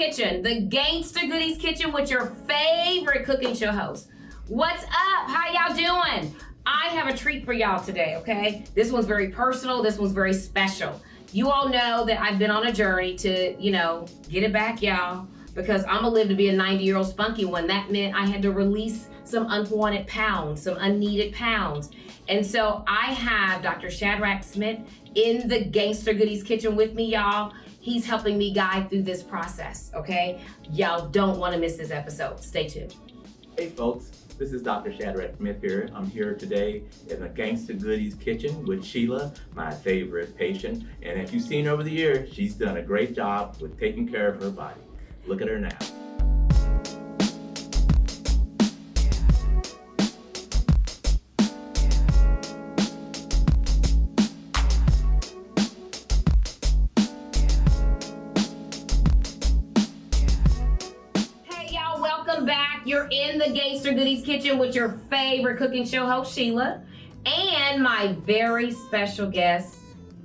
Kitchen, the Gangsta Goodies Kitchen with your favorite cooking show host. What's up? How y'all doing? I have a treat for y'all today, okay? This one's very personal. This one's very special. You all know that I've been on a journey to, get it back, y'all, because I'm gonna live to be a 90-year-old spunky one. That meant I had to release some unwanted pounds, some unneeded pounds. And so I have Dr. Shadrach Smith in the Gangsta Goodies Kitchen with me, y'all. He's helping me guide through this process, okay? Y'all don't wanna miss this episode. Stay tuned. Hey folks, this is Dr. Shadrach Smith here. I'm here today in the Gangsta Goodies Kitchen with Sheila, my favorite patient. And if you've seen her over the years, she's done a great job with taking care of her body. Look at her now. You're in the Gangsta Goodies Kitchen with your favorite cooking show host, Sheila, and my very special guest,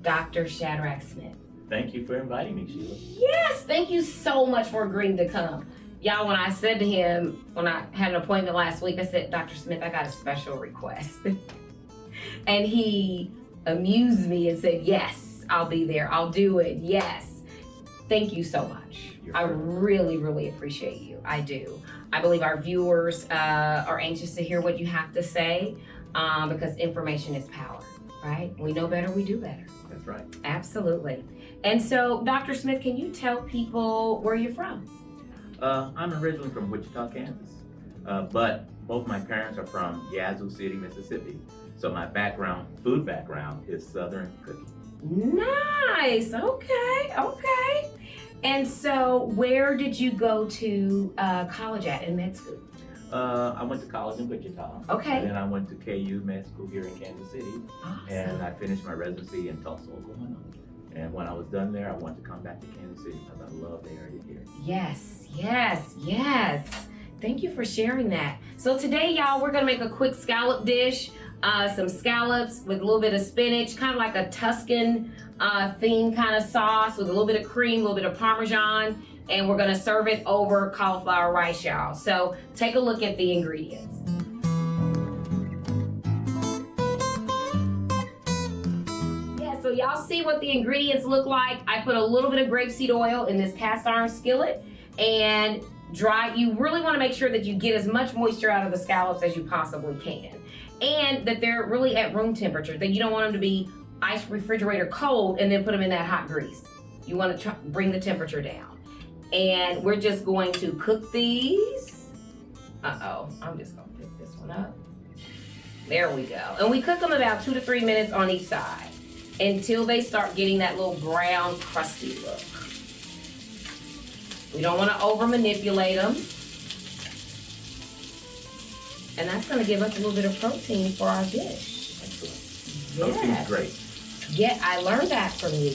Dr. Shadrach Smith. Thank you for inviting me, Sheila. Yes, thank you so much for agreeing to come. Y'all, when I said to him, when I had an appointment last week, I said, Dr. Smith, I got a special request. And he amused me and said, yes, I'll be there. I'll do it. Yes. Thank you so much. I really, really appreciate you. I do. I believe our viewers are anxious to hear what you have to say because information is power, right? We know better, we do better. That's right. Absolutely. And so, Dr. Smith, can you tell people where you're from? I'm originally from Wichita, Kansas, but both my parents are from Yazoo City, Mississippi. So my food background is Southern cooking. Nice. Okay. And so where did you go to college at in med school? I went to college in Wichita. Okay. And then I went to KU Med School here in Kansas City. Awesome. And I finished my residency in Tulsa, Oklahoma. And when I was done there, I wanted to come back to Kansas City because I love the area here. Yes. Thank you for sharing that. So today, y'all, we're gonna make a quick scallop dish. Some scallops with a little bit of spinach, kind of like a Tuscan theme kind of sauce with a little bit of cream, a little bit of Parmesan, and we're gonna serve it over cauliflower rice, y'all. So take a look at the ingredients. Yeah, so y'all see what the ingredients look like. I put a little bit of grapeseed oil in this cast iron skillet and dry. You really wanna make sure that you get as much moisture out of the scallops as you possibly can. And that they're really at room temperature, that you don't want them to be ice refrigerator cold and then put them in that hot grease. You want to bring the temperature down. And we're just going to cook these. I'm just gonna pick this one up. There we go. And we cook them about 2 to 3 minutes on each side until they start getting that little brown crusty look. We don't want to over manipulate them. And that's going to give us a little bit of protein for our dish. Excellent. Protein's great. Yeah, I learned that from you.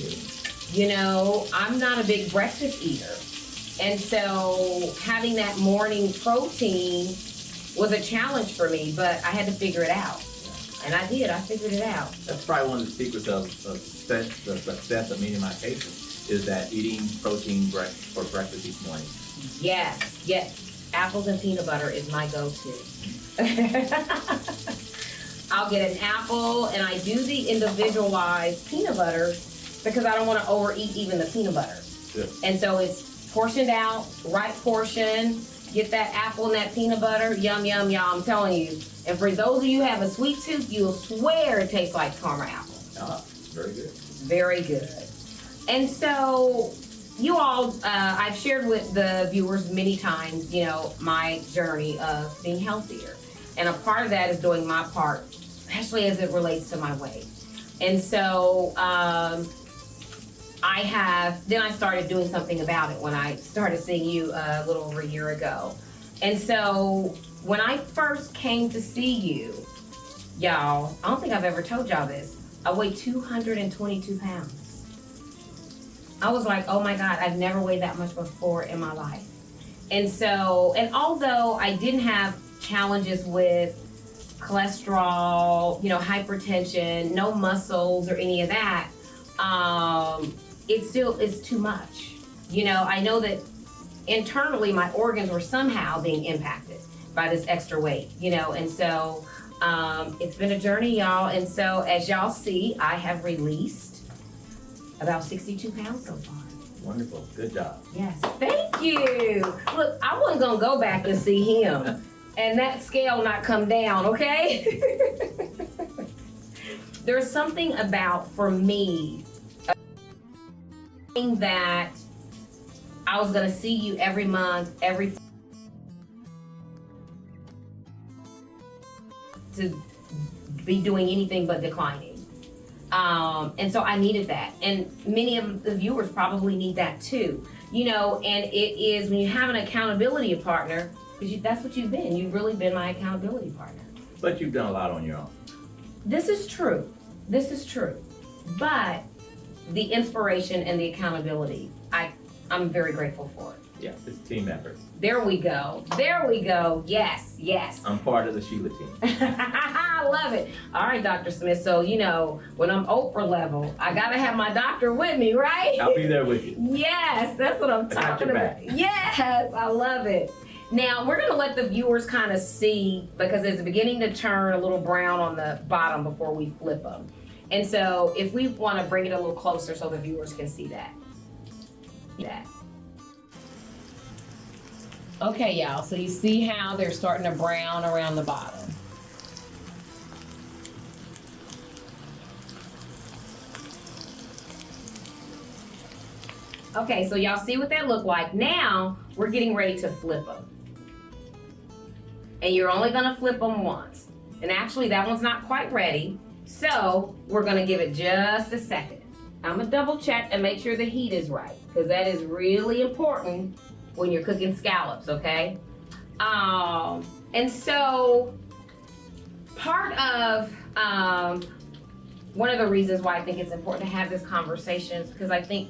I'm not a big breakfast eater. And so having that morning protein was a challenge for me, but I had to figure it out. And I did. I figured it out. That's probably one of the secrets of the success of many of my patients is that eating protein for breakfast each morning. Yes. Apples and peanut butter is my go-to. I'll get an apple and I do the individualized peanut butter because I don't want to overeat even the peanut butter. Good. And so it's portioned out, right portion, get that apple and that peanut butter, yum, I'm telling you. And for those of you who have a sweet tooth, you'll swear it tastes like caramel apple. Very good. Very good. And so you all, I've shared with the viewers many times, my journey of being healthier. And a part of that is doing my part, especially as it relates to my weight. And so I started doing something about it when I started seeing you a little over a year ago. And so when I first came to see you, y'all, I don't think I've ever told y'all this, I weighed 222 pounds. I was like, oh my God, I've never weighed that much before in my life. And although I didn't have challenges with cholesterol, hypertension, no muscles or any of that, it still is too much. I know that internally my organs were somehow being impacted by this extra weight, and so it's been a journey, y'all. And so as y'all see, I have released about 62 pounds so far. Wonderful. Good job. Yes, thank you. Look, I wasn't gonna go back and see him and that scale not come down, okay? There's something about, for me, that I was gonna see you every month, to be doing anything but declining. And so I needed that. And many of the viewers probably need that too. And it is when you have an accountability partner, because that's what you've been. You've really been my accountability partner. But you've done a lot on your own. This is true. But the inspiration and the accountability, I'm very grateful for it. Yeah, it's a team effort. There we go. Yes. I'm part of the Sheila team. I love it. All right, Dr. Smith. So, when I'm Oprah level, I got to have my doctor with me, right? I'll be there with you. Yes, that's what I'm talking about. Yes, I love it. Now, we're going to let the viewers kind of see, because it's beginning to turn a little brown on the bottom before we flip them. And so if we want to bring it a little closer so the viewers can see that. Okay, y'all, so you see how they're starting to brown around the bottom. Okay, so y'all see what that looked like. Now, we're getting ready to flip them. And you're only gonna flip them once. And actually, that one's not quite ready. So, we're gonna give it just a second. I'm gonna double check and make sure the heat is right, because that is really important when you're cooking scallops, okay? And so part of one of the reasons why I think it's important to have this conversation is because I think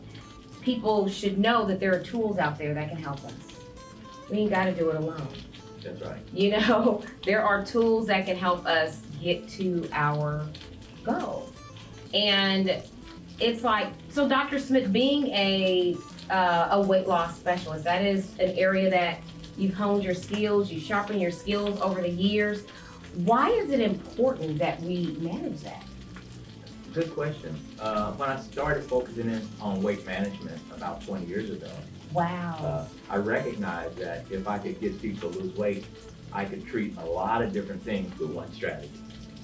people should know that there are tools out there that can help us. We ain't gotta do it alone. That's right. There are tools that can help us get to our goal. And it's like, so Dr. Smith, being a weight loss specialist, that is an area that you've honed your skills, you sharpened your skills over the years. Why is it important that we manage that? Good question. When I started focusing in on weight management about 20 years ago, Wow. I recognized that if I could get people to lose weight, I could treat a lot of different things with one strategy.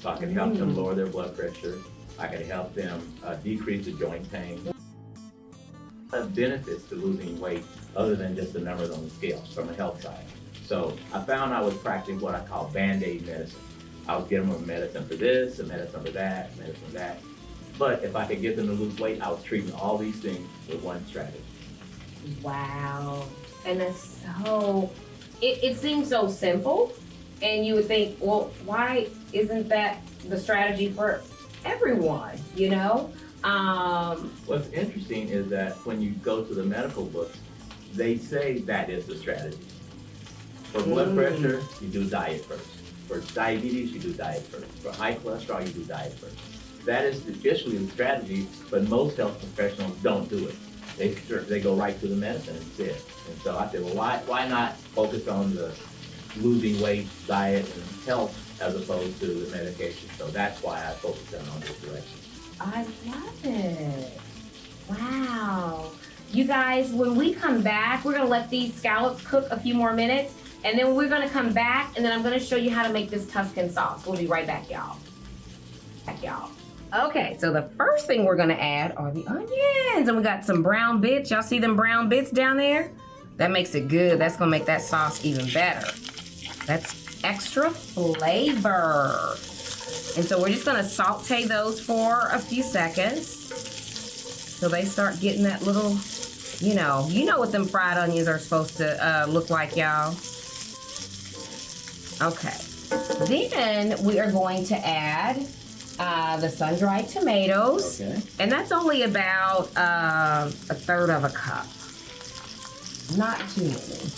So I could help them lower their blood pressure. I could help them decrease the joint pain. Benefits to losing weight other than just the numbers on the scale from a health side. So I found I was practicing what I call Band-Aid medicine. I would give them a medicine for this, a medicine for that, a medicine for that. But if I could get them to lose weight, I was treating all these things with one strategy. Wow. And that's so, it seems so simple. And you would think, well, why isn't that the strategy for everyone, What's interesting is that when you go to the medical books, they say that is the strategy. For blood pressure, you do diet first. For diabetes, you do diet first. For high cholesterol, you do diet first. That is officially the strategy, but most health professionals don't do it. They go right to the medicine instead. And so I said, well, why not focus on the losing weight, diet, and health as opposed to the medication? So that's why I focused on this direction. I love it. Wow. You guys, when we come back, we're gonna let these scallops cook a few more minutes, and then we're gonna come back, and then I'm gonna show you how to make this Tuscan sauce. We'll be right back, y'all. Okay, so the first thing we're gonna add are the onions, and we got some brown bits. Y'all see them brown bits down there? That makes it good. That's gonna make that sauce even better. That's extra flavor. And so we're just gonna saute those for a few seconds so they start getting that little, you know what them fried onions are supposed to look like, y'all. Okay, then we are going to add the sun-dried tomatoes. Okay. And that's only about a third of a cup. Not too many.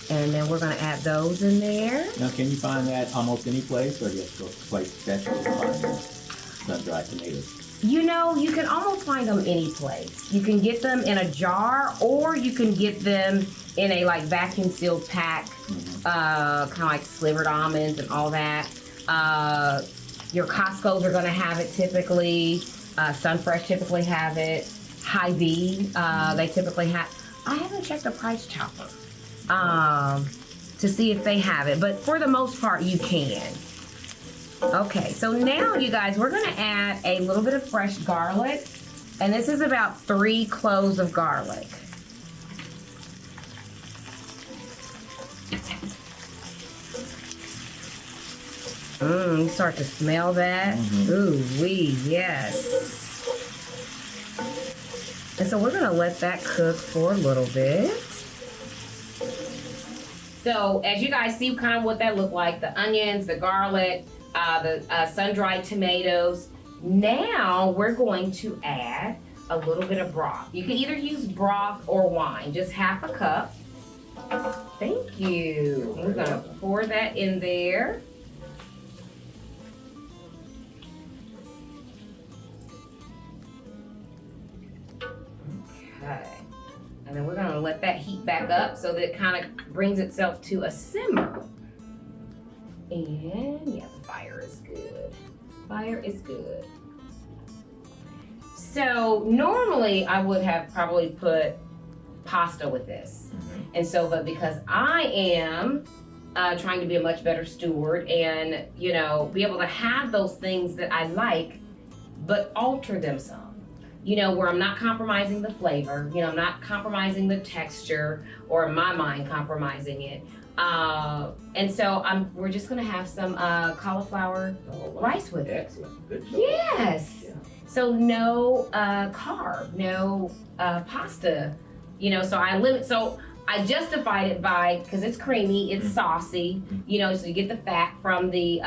And then we're gonna add those in there. Now, can you find that almost any place, or just go to a place special to find the sun-dried tomatoes? You can almost find them any place. You can get them in a jar, or you can get them in a like vacuum sealed pack, kind of like slivered almonds and all that. Your Costco's are gonna have it typically. Sunfresh typically have it. Hy-Vee, they typically have. I haven't checked the Price Chopper to see if they have it, but for the most part, you can. Okay, so now you guys, we're gonna add a little bit of fresh garlic, and this is about 3 cloves of garlic. You start to smell that? Ooh wee, yes. And so we're gonna let that cook for a little bit. So as you guys see kind of what that looked like, the onions, the garlic, the sun-dried tomatoes. Now we're going to add a little bit of broth. You can either use broth or wine, just half a cup. Thank you. We're gonna pour that in there. Okay. And then we're gonna let that heat back up so that it kind of brings itself to a simmer. And yeah, the fire is good. Fire is good. So normally I would have probably put pasta with this. And so, but because I am trying to be a much better steward and, you know, be able to have those things that I like, but alter them some. You know, where I'm not compromising the flavor, you know, I'm not compromising the texture, or in my mind, compromising it. And so we're just gonna have some cauliflower rice with it. Excellent, good job. Yes. Yeah. So no carb, no pasta, you know, so I justified it by, because it's creamy, it's saucy, you know, so you get the fat from the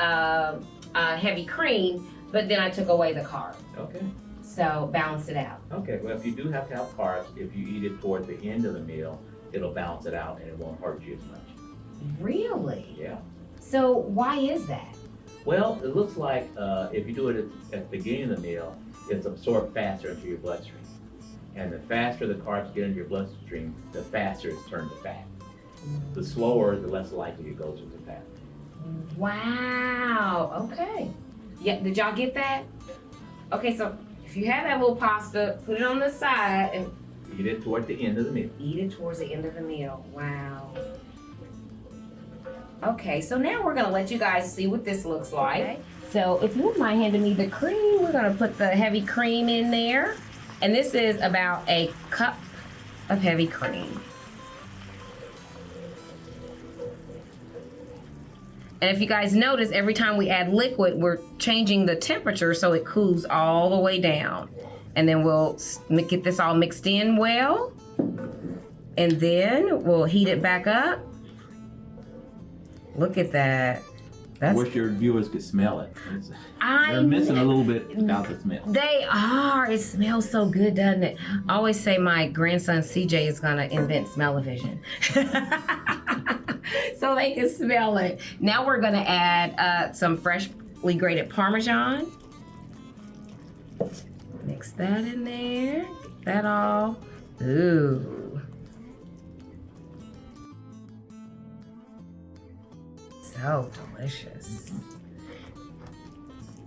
heavy cream, but then I took away the carbs. Okay. So balance it out. Okay, well, if you do have to have carbs, if you eat it toward the end of the meal, it'll balance it out and it won't hurt you as much. Really? Yeah. So why is that? Well, it looks like if you do it at the beginning of the meal, it's absorbed faster into your bloodstream. And the faster the carbs get into your bloodstream, the faster it's turned to fat. The slower, the less likely it goes with the fat. Wow, okay. Yeah, did y'all get that? Okay, so if you have that little pasta, put it on the side and Eat it toward the end of the meal. eat it towards the end of the meal. Wow. Okay, so now we're gonna let you guys see what this looks like. Okay. So if you wouldn't mind handing me the cream, we're gonna put the heavy cream in there. And this is about a cup of heavy cream. And if you guys notice, every time we add liquid, we're changing the temperature so it cools all the way down. And then we'll get this all mixed in well. And then we'll heat it back up. Look at that. I wish your viewers could smell it. They're missing a little bit about the smell. They are. It smells so good, doesn't it? I always say my grandson CJ is gonna invent smell-o-vision. So they can smell it. Now we're gonna add some freshly grated Parmesan. Mix that in there. Get that all. Ooh. So delicious.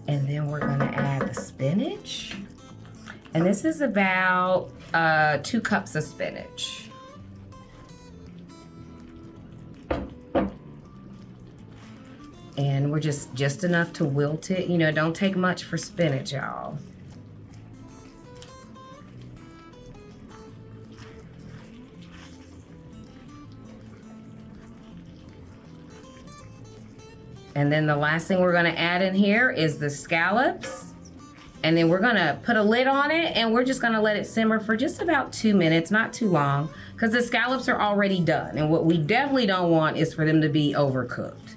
And then we're gonna add the spinach. And this is about 2 cups of spinach. And we're just enough to wilt it. You know, don't take much for spinach, y'all. And then the last thing we're gonna add in here is the scallops. And then we're gonna put a lid on it and we're just gonna let it simmer for just about 2 minutes, not too long, because the scallops are already done. And what we definitely don't want is for them to be overcooked.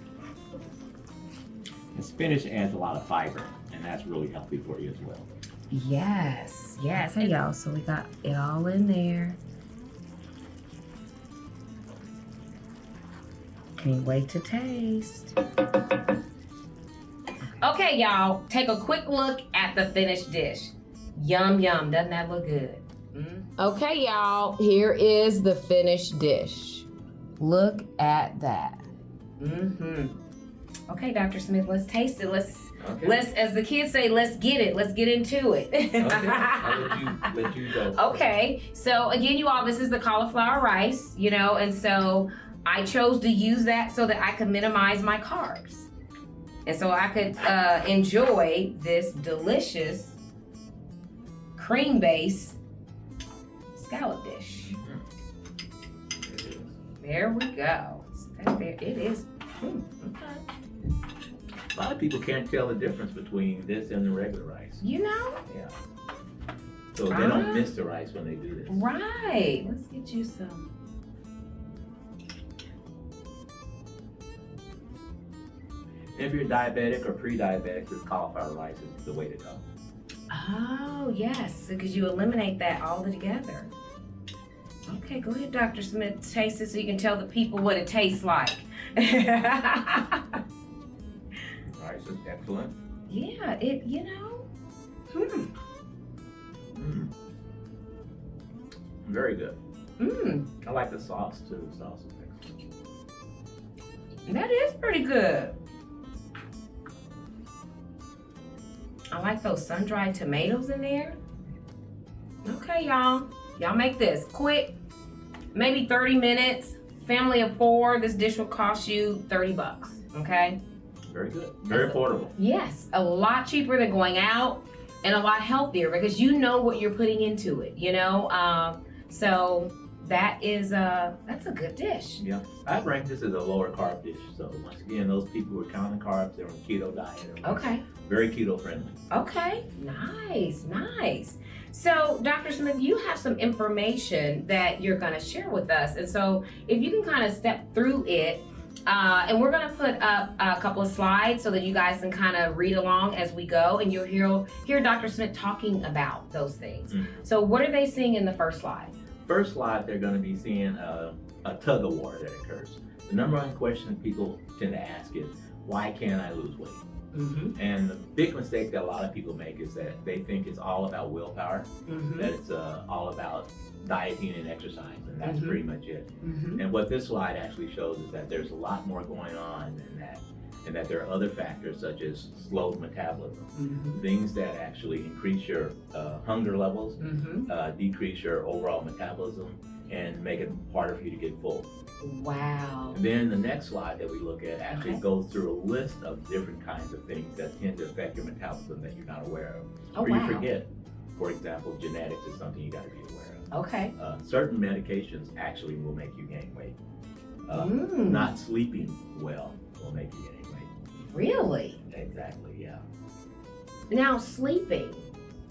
And spinach adds a lot of fiber, and that's really healthy for you as well. Yes, yes. Hey y'all, so we got it all in there. Can't wait to taste. Okay, y'all, take a quick look at the finished dish. Yum, yum, doesn't that look good? Okay, y'all, here is the finished dish. Look at that. Okay, Dr. Smith, let's taste it. Let's, as the kids say, let's get it. Let's get into it. Okay, I'll let you go. Okay, so again, you all, this is the cauliflower rice, you know, and so I chose to use that so that I could minimize my carbs. And so I could enjoy this delicious cream-based scallop dish. There we go. It is. Okay. A lot of people can't tell the difference between this and the regular rice. You know? Yeah. So they don't miss the rice when they do this. Right. Let's get you some. If you're diabetic or pre-diabetic, this cauliflower rice is the way to go. Oh, yes, because you eliminate that altogether. Okay, go ahead, Dr. Smith. Taste it so you can tell the people what it tastes like. Rice is excellent. Yeah, it, you know. Very good. I like the sauce too. The sauce is excellent. That is pretty good. I like those sun-dried tomatoes in there. Okay, y'all. Y'all make this quick, maybe 30 minutes. Family of 4, this dish will cost you $30, okay? Very good. Very affordable. Yes, a lot cheaper than going out and a lot healthier because you know what you're putting into it, you know? So that is, that's a good dish. Yeah, I'd rank this as a lower carb dish. So once again, those people who are counting carbs, they're on a keto diet. Okay. Very keto friendly. Okay, nice, nice. So, Dr. Smith, you have some information that you're going to share with us. And so, if you can kind of step through it, and we're going to put up a couple of slides so that you guys can kind of read along as we go, and you'll hear Dr. Smith talking about those things. So, what are they seeing in the first slide? First slide, they're going to be seeing a tug of war that occurs. The number one question that people tend to ask is, why can't I lose weight? And the big mistake that a lot of people make is that they think it's all about willpower, that it's all about dieting and exercise, and that's pretty much it. And what this slide actually shows is that there's a lot more going on than that, and that there are other factors such as slow metabolism, things that actually increase your hunger levels, decrease your overall metabolism, and make it harder for you to get full. Wow. And then the next slide that we look at actually goes through a list of different kinds of things that tend to affect your metabolism that you're not aware of, or you forget. For example, genetics is something you got to be aware of. Okay. Certain medications actually will make you gain weight. Not sleeping well will make you gain weight. Really? Exactly, yeah. Now, sleeping.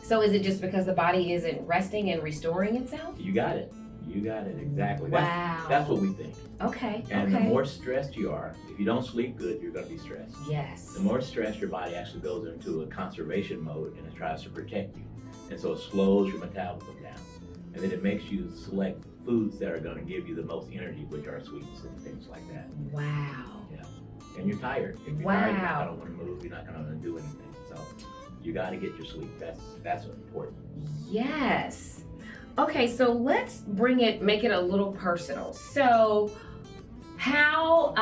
So is it just because the body isn't resting and restoring itself? You got it. You got it, exactly. Wow. That's what we think. Okay. And the more stressed you are, if you don't sleep good, you're going to be stressed. Yes. The more stressed your body actually goes into a conservation mode, and it tries to protect you. And so it slows your metabolism down. And then it makes you select foods that are going to give you the most energy, which are sweets and things like that. Wow. Yeah. And you're tired. If you're tired, you're not going to want to move. You're not going to do anything. So you got to get your sleep. That's important. Yes. Okay, so let's make it a little personal. So how,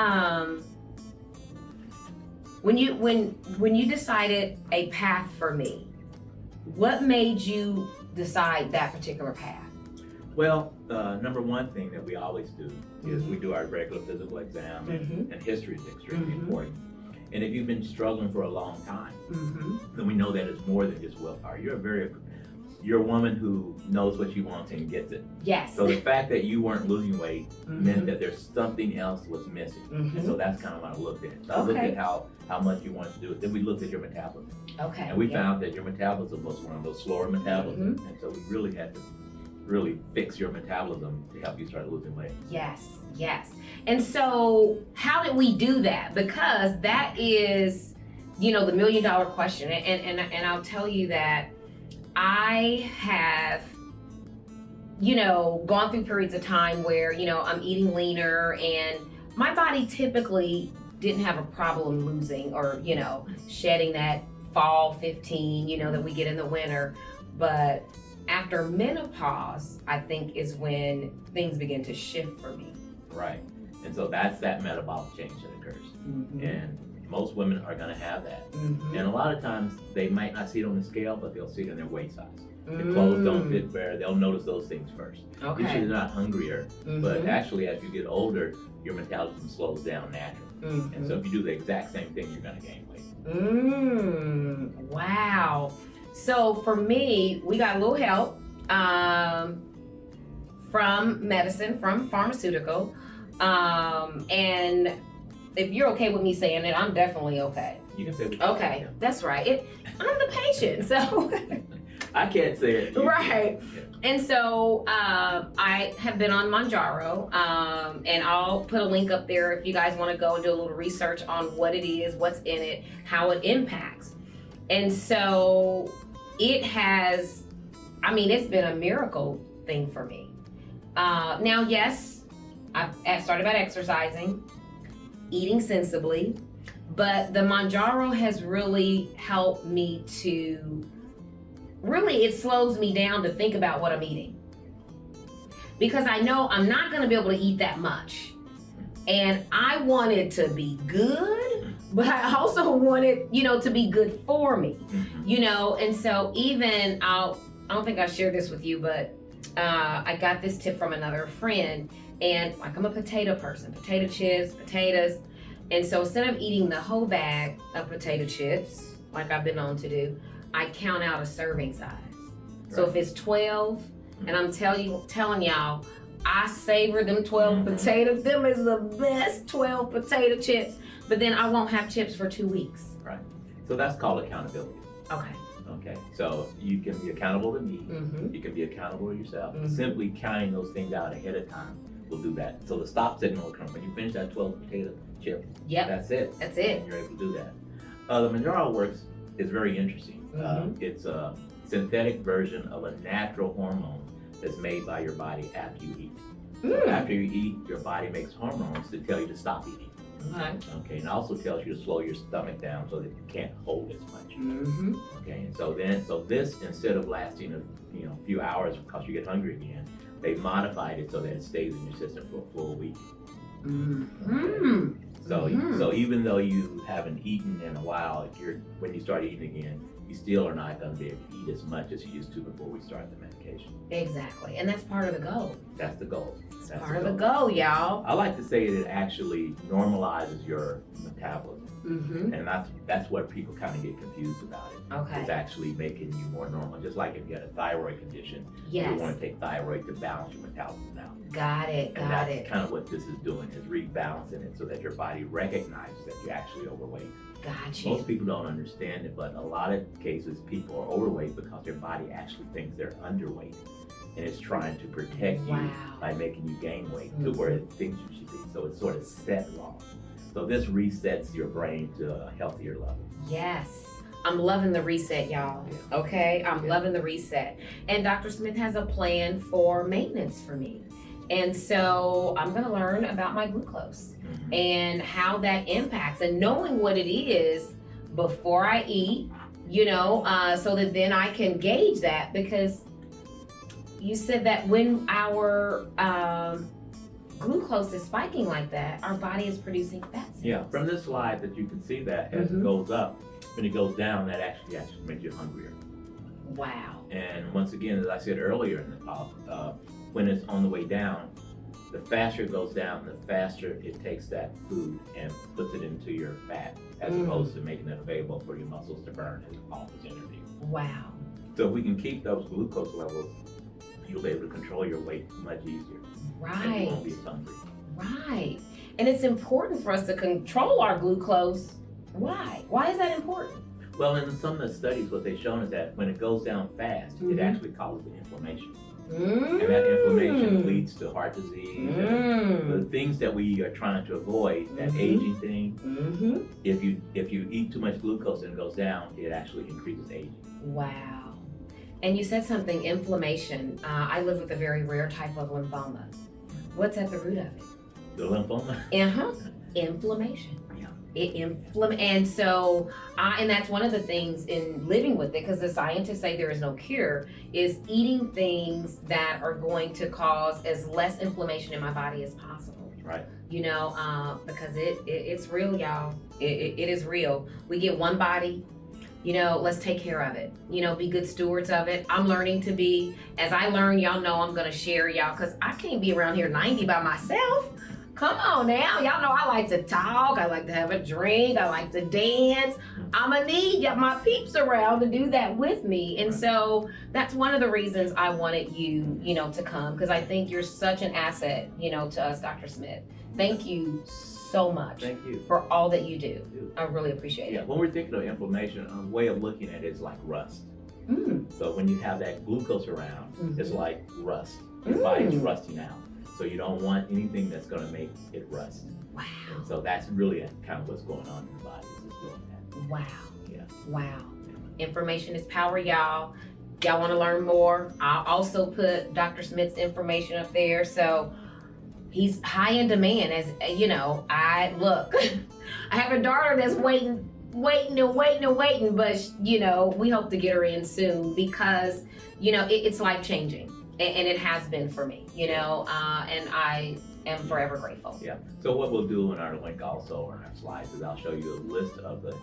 when you decided a path for me, what made you decide that particular path? Well, number one thing that we always do is we do our regular physical exam, and history is extremely important. And if you've been struggling for a long time, then we know that it's more than just willpower. You're a woman who knows what she wants and gets it. Yes. So the fact that you weren't losing weight meant that there's something else was missing. And so that's kind of what I looked at. So I looked at how much you wanted to do it. Then we looked at your metabolism. Okay. And we found that your metabolism was one of those slower metabolisms. And so we really had to fix your metabolism to help you start losing weight. Yes, yes. And so how did we do that? Because that is, the $1 million question. And I'll tell you that I have, gone through periods of time where, I'm eating leaner and my body typically didn't have a problem losing or, shedding that fall 15, that we get in the winter. But after menopause, I think is when things begin to shift for me. Right. And so that's that metabolic change that occurs. And most women are going to have that. And a lot of times they might not see it on the scale, but they'll see it in their waist size. The clothes don't fit where they'll notice those things first. Okay. Usually they're not hungrier, but actually as you get older, your metabolism slows down naturally. And so if you do the exact same thing, you're going to gain weight. Wow. So for me, we got a little help from medicine, from pharmaceutical. And if you're okay with me saying it, I'm definitely okay. You can say it. Okay, that's right. I'm the patient, so. I can't say it. Right. Yeah. And so I have been on Mounjaro, and I'll put a link up there if you guys want to go and do a little research on what it is, what's in it, how it impacts. And so it has, I mean, it's been a miracle thing for me. Now, yes, I started about exercising, eating sensibly, but the Mounjaro has really helped me to, really it slows me down to think about what I'm eating. Because I know I'm not gonna be able to eat that much. And I want it to be good, but I also want it, to be good for me, and so even I don't think I shared this with you, but I got this tip from another friend, and like I'm a potato person, potato chips, potatoes. And so instead of eating the whole bag of potato chips, like I've been known to do, I count out a serving size. Right. So if it's 12, and I'm telling y'all, I savor them 12 potatoes. Them is the best 12 potato chips. But then I won't have chips for 2 weeks. Right. So that's called accountability. Okay. Okay. So you can be accountable to me. You can be accountable to yourself. Simply counting those things out ahead of time will do that. So the stop signal will come when you finish that 12 potato chip. Yep. That's it. That's it. And you're able to do that. The Mounjaro works is very interesting. It's a synthetic version of a natural hormone that's made by your body after you eat. So after you eat, your body makes hormones to tell you to stop eating. Okay, and also tells you to slow your stomach down so that you can't hold as much. Okay, and so this, instead of lasting a few hours because you get hungry again, they modified it so that it stays in your system for a full week. Okay. So even though you haven't eaten in a while, when you start eating again, you still are not going to be able to eat as much as you used to before we start the medication. Exactly, and that's part of the goal. That's the goal. That's part of the goal, y'all. I like to say that it actually normalizes your metabolism. And that's where people kind of get confused about it. Okay. It's actually making you more normal. Just like if you had a thyroid condition, you want to take thyroid to balance your metabolism out. Got it. And that's kind of what this is doing, is rebalancing it so that your body recognizes that you're actually overweight. Got you. Most people don't understand it, but a lot of cases people are overweight because their body actually thinks they're underweight. And it's trying to protect you by making you gain weight to where it thinks you should be. So it's sort of set wrong. So this resets your brain to a healthier level. Yes. I'm loving the reset, y'all. Yeah. Okay? I'm loving the reset. And Dr. Smith has a plan for maintenance for me. And so I'm going to learn about my glucose and how that impacts, and knowing what it is before I eat, so that then I can gauge that, because you said that when our glucose is spiking like that, our body is producing fat cells. Yeah, from this slide that you can see that as it goes up, when it goes down, that actually makes you hungrier. Wow. And once again, as I said earlier in the talk, when it's on the way down, the faster it goes down, the faster it takes that food and puts it into your fat, as opposed to making it available for your muscles to burn as off as energy. Wow. So if we can keep those glucose levels, you'll be able to control your weight much easier. Right. And you won't be as hungry. Right. And it's important for us to control our glucose. Why? Why is that important? Well, in some of the studies, what they've shown is that when it goes down fast, it actually causes inflammation. And that inflammation leads to heart disease. And the things that we are trying to avoid, that aging thing, if you eat too much glucose and it goes down, it actually increases aging. Wow. And you said something, inflammation. I live with a very rare type of lymphoma. What's at the root of it? The lymphoma? Inflammation. Yeah. And so, and that's one of the things in living with it, because the scientists say there is no cure, is eating things that are going to cause as less inflammation in my body as possible. Right. because it's real, y'all. It is real. We get one body. Let's take care of it. Be good stewards of it. I'm learning to be. As I learn, y'all know I'm going to share, y'all, because I can't be around here 90 by myself. Come on now. Y'all know I like to talk. I like to have a drink. I like to dance. I'm going to need my peeps around to do that with me. And so that's one of the reasons I wanted you, to come, because I think you're such an asset, to us, Dr. Smith. Thank you so much. Thank you for all that you do. I really appreciate it. When we're thinking of inflammation, a way of looking at it is like rust. So when you have that glucose around, it's like rust. Your body's rusting out. So you don't want anything that's going to make it rust. Wow. And so that's really kind of what's going on in the body. Is doing that. Wow. Yeah. Wow. Information is power, y'all. Y'all want to learn more? I'll also put Dr. Smith's information up there. So he's high in demand, as I have a daughter that's waiting, but we hope to get her in soon, because it's life-changing, and it has been for me, and I am forever grateful. Yeah. So what we'll do in our link also on our slides is I'll show you a list of the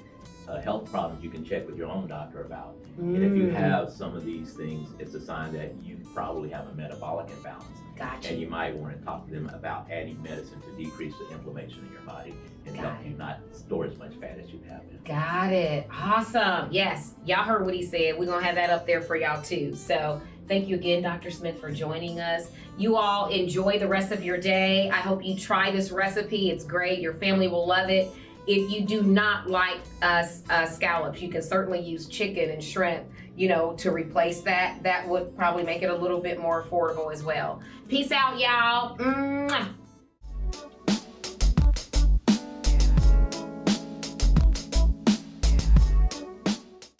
health problems you can check with your own doctor about. And if you have some of these things, it's a sign that you probably have a metabolic imbalance. Gotcha. And you might want to talk to them about adding medicine to decrease the inflammation in your body and help you not store as much fat as you have. Got it. Awesome. Yes. Y'all heard what he said. We're going to have that up there for y'all too. So thank you again, Dr. Smith, for joining us. You all enjoy the rest of your day. I hope you try this recipe. It's great. Your family will love it. If you do not like scallops, you can certainly use chicken and shrimp, to replace that. That would probably make it a little bit more affordable as well. Peace out, y'all. Mwah.